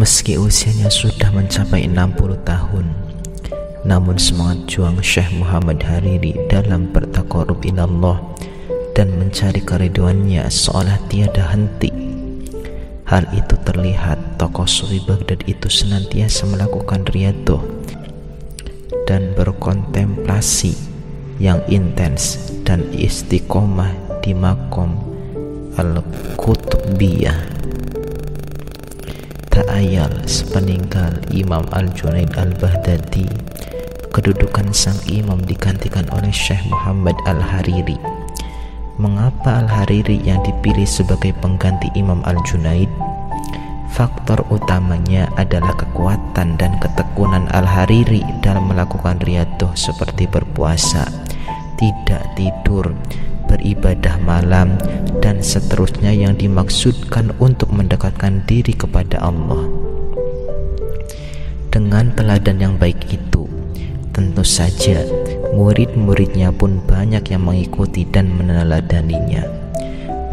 Meski usianya sudah mencapai 60 tahun, namun semangat juang Syekh Muhammad Hariri dalam bertaqarrub ilallah dan mencari keriduannya seolah tiada henti. Hal itu terlihat tokoh Sufi Baghdad itu senantiasa melakukan riyadhah dan berkontemplasi yang intens dan istiqomah di maqam Al-Qutbiyah. Tak ayal sepeninggal Imam Al-Junaid Al-Baghdadi, kedudukan sang imam digantikan oleh Syekh Muhammad Al-Hariri. Mengapa Al-Hariri yang dipilih sebagai pengganti Imam Al-Junaid? Faktor utamanya adalah kekuatan dan ketekunan Al-Hariri dalam melakukan riyadhah seperti berpuasa, tidak tidur, beribadah malam, dan seterusnya yang dimaksudkan untuk mendekatkan diri kepada Allah. Dengan teladan yang baik itu, tentu saja murid-muridnya pun banyak yang mengikuti dan meneladaninya.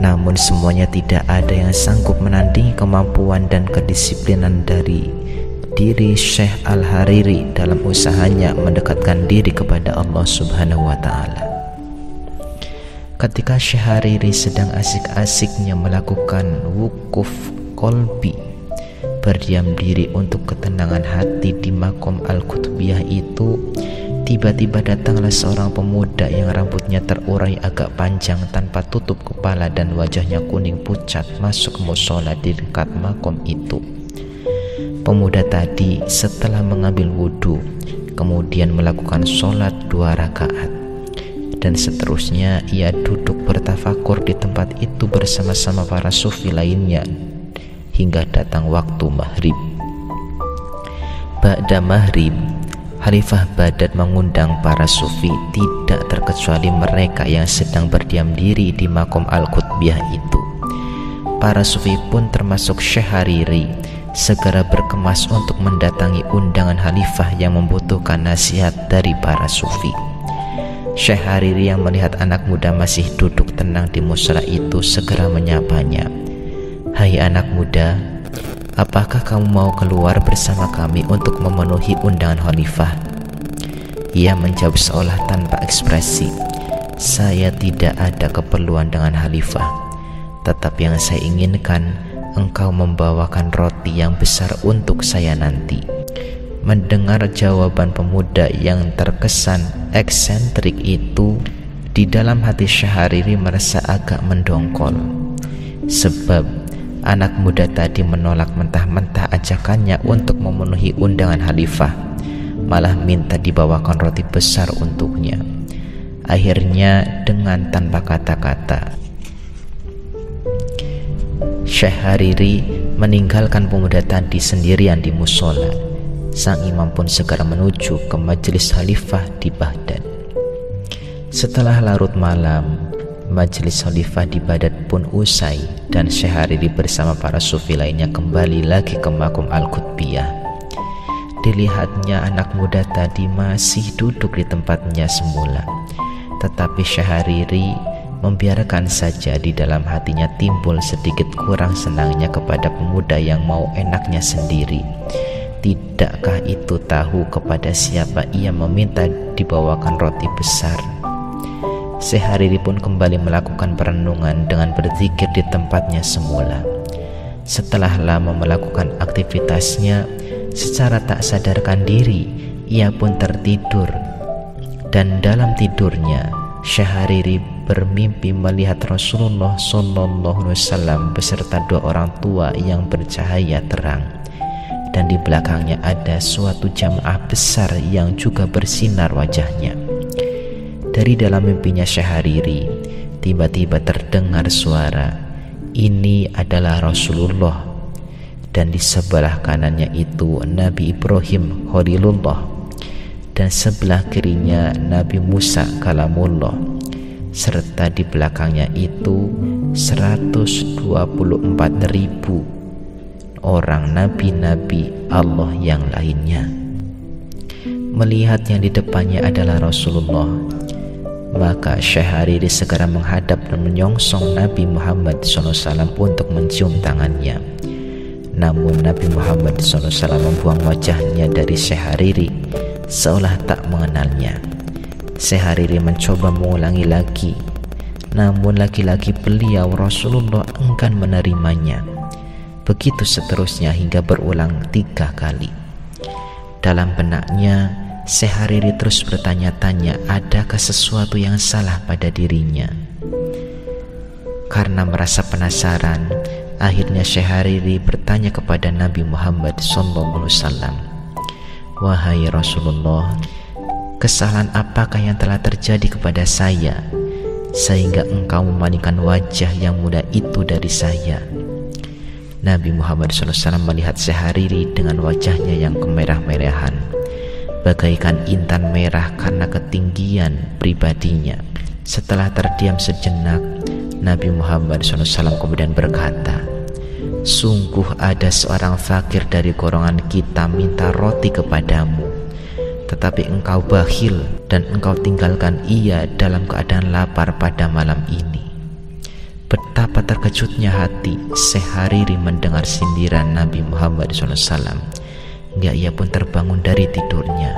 Namun semuanya tidak ada yang sanggup menandingi kemampuan dan kedisiplinan dari diri Syekh Al-Hariri dalam usahanya mendekatkan diri kepada Allah Subhanahu wa Ta'ala. Ketika Syekh Hariri sedang asik-asiknya melakukan wukuf qalbi, berdiam diri untuk ketenangan hati di maqam Al-Qutbiyah itu, tiba-tiba datanglah seorang pemuda yang rambutnya terurai agak panjang tanpa tutup kepala dan wajahnya kuning pucat masuk mushola di dekat maqam itu. Pemuda tadi setelah mengambil wudhu, kemudian melakukan sholat 2 rakaat. Dan seterusnya ia duduk bertafakur di tempat itu bersama-sama para sufi lainnya hingga datang waktu maghrib. Ba'da maghrib, Khalifah Baghdad mengundang para sufi, tidak terkecuali mereka yang sedang berdiam diri di maqam Al-Qutbiyah itu. Para sufi pun termasuk Syekh Hariri segera berkemas untuk mendatangi undangan Khalifah yang membutuhkan nasihat dari para sufi. Syekh Hariri yang melihat anak muda masih duduk tenang di mushola itu segera menyapanya. "Hai anak muda, apakah kamu mau keluar bersama kami untuk memenuhi undangan Khalifah?" Ia menjawab seolah tanpa ekspresi, "Saya tidak ada keperluan dengan Khalifah, tetapi yang saya inginkan engkau membawakan roti yang besar untuk saya nanti." Mendengar jawaban pemuda yang terkesan eksentrik itu, di dalam hati Syekh Hariri merasa agak mendongkol, sebab anak muda tadi menolak mentah-mentah ajakannya untuk memenuhi undangan Khalifah, malah minta dibawakan roti besar untuknya. Akhirnya dengan tanpa kata-kata, Syekh Hariri meninggalkan pemuda tadi sendirian di mushola. Sang imam pun segera menuju ke majelis Khalifah di Baghdad. Setelah larut malam, majelis Khalifah di Baghdad pun usai dan Syekh Hariri bersama para sufi lainnya kembali lagi ke maqam Al-Qutbiyah. Dilihatnya anak muda tadi masih duduk di tempatnya semula, tetapi Syekh Hariri membiarkan saja. Di dalam hatinya timbul sedikit kurang senangnya kepada pemuda yang mau enaknya sendiri. Tidakkah itu tahu kepada siapa ia meminta dibawakan roti besar? Syekh Hariri pun kembali melakukan perenungan dengan berzikir di tempatnya semula. Setelah lama melakukan aktivitasnya, secara tak sadarkan diri ia pun tertidur. Dan dalam tidurnya, Syekh Hariri bermimpi melihat Rasulullah SAW beserta 2 orang tua yang bercahaya terang. Dan di belakangnya ada suatu jamaah besar yang juga bersinar wajahnya. Dari dalam mimpinya Syekh Hariri, tiba-tiba terdengar suara, "Ini adalah Rasulullah." Dan di sebelah kanannya itu Nabi Ibrahim Khalilullah, dan sebelah kirinya Nabi Musa Kalamullah, serta di belakangnya itu 124.000 orang nabi-nabi Allah yang lainnya. Melihat yang di depannya adalah Rasulullah, maka Syekh Hariri segera menghadap dan menyongsong Nabi Muhammad SAW untuk mencium tangannya. Namun Nabi Muhammad SAW membuang wajahnya dari Syekh Hariri seolah tak mengenalnya. Syekh Hariri mencoba mengulangi lagi, namun lagi-lagi beliau Rasulullah enggan menerimanya. Begitu seterusnya hingga berulang 3 kali. Dalam benaknya, Syekh Hariri terus bertanya-tanya adakah sesuatu yang salah pada dirinya. Karena merasa penasaran, akhirnya Syekh Hariri bertanya kepada Nabi Muhammad SAW, "Wahai Rasulullah, kesalahan apakah yang telah terjadi kepada saya sehingga engkau memalingkan wajah yang muda itu dari saya?" Nabi Muhammad SAW melihat Syekh Hariri dengan wajahnya yang kemerah-merahan, bagaikan intan merah karena ketinggian pribadinya. Setelah terdiam sejenak, Nabi Muhammad SAW kemudian berkata, "Sungguh ada seorang fakir dari golongan kita minta roti kepadamu, tetapi engkau bakhil dan engkau tinggalkan ia dalam keadaan lapar pada malam ini." Betapa terkejutnya hati Syekh Hariri mendengar sindiran Nabi Muhammad SAW. Hingga ia pun terbangun dari tidurnya.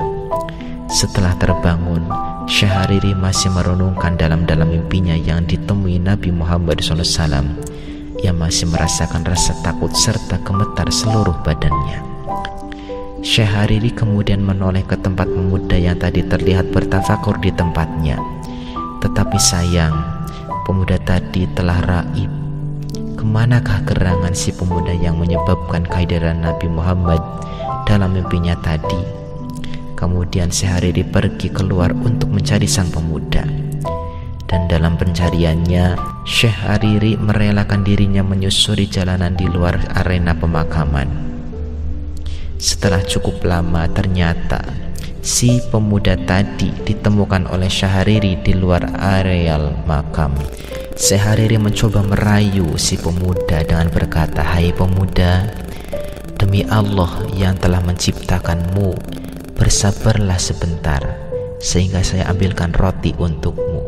Setelah terbangun, Syekh Hariri masih merenungkan dalam-dalam mimpinya yang ditemui Nabi Muhammad SAW. Ia masih merasakan rasa takut serta gemetar seluruh badannya. Syekh Hariri kemudian menoleh ke tempat pemuda yang tadi terlihat bertafakur di tempatnya. Tetapi sayang, pemuda tadi telah raib. Kemanakah gerangan si pemuda yang menyebabkan kehadiran Nabi Muhammad dalam mimpinya tadi? Kemudian Syekh Hariri pergi keluar untuk mencari sang pemuda. Dan dalam pencariannya, Syekh Hariri merelakan dirinya menyusuri jalanan di luar arena pemakaman. Setelah cukup lama, ternyata si pemuda tadi ditemukan oleh Syekh Hariri di luar areal makam. Syekh Hariri mencoba merayu si pemuda dengan berkata, "Hai pemuda, demi Allah yang telah menciptakanmu, bersabarlah sebentar sehingga saya ambilkan roti untukmu."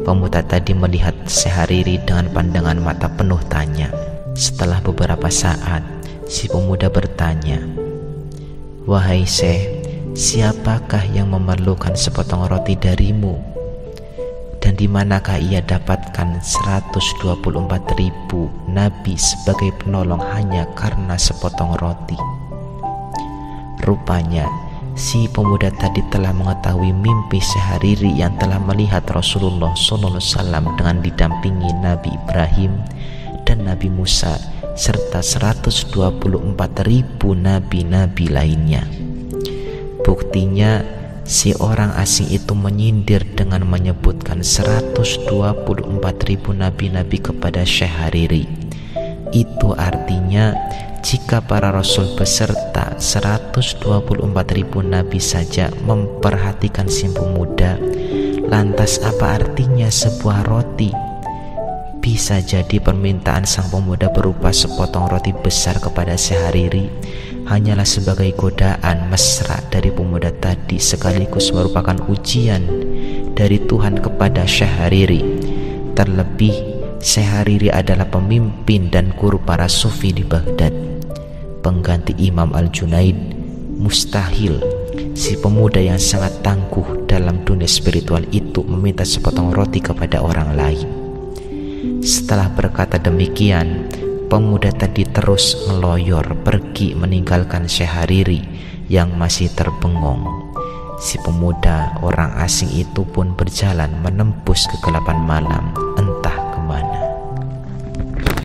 Pemuda tadi melihat Syekh Hariri dengan pandangan mata penuh tanya. Setelah beberapa saat, si pemuda bertanya, "Wahai Syekh, siapakah yang memerlukan sepotong roti darimu? Dan di manakah ia dapatkan 124.000 nabi sebagai penolong hanya karena sepotong roti?" Rupanya si pemuda tadi telah mengetahui mimpi Syekh Hariri yang telah melihat Rasulullah SAW dengan didampingi Nabi Ibrahim dan Nabi Musa serta 124.000 nabi-nabi lainnya. Buktinya, si orang asing itu menyindir dengan menyebutkan 124.000 nabi-nabi kepada Syekh Hariri. Itu artinya jika para rasul beserta 124.000 nabi saja memperhatikan si pemuda, lantas apa artinya sebuah roti? Bisa jadi permintaan sang pemuda berupa sepotong roti besar kepada Syekh Hariri hanyalah sebagai godaan mesra dari pemuda tadi, sekaligus merupakan ujian dari Tuhan kepada Syekh Hariri. Terlebih, Syekh Hariri adalah pemimpin dan guru para sufi di Baghdad, pengganti Imam Al-Junaid. Mustahil si pemuda yang sangat tangguh dalam dunia spiritual itu meminta sepotong roti kepada orang lain. Setelah berkata demikian, pemuda tadi terus meloyor pergi meninggalkan Syekh Hariri yang masih terbengong. Si pemuda orang asing itu pun berjalan menembus kegelapan malam, entah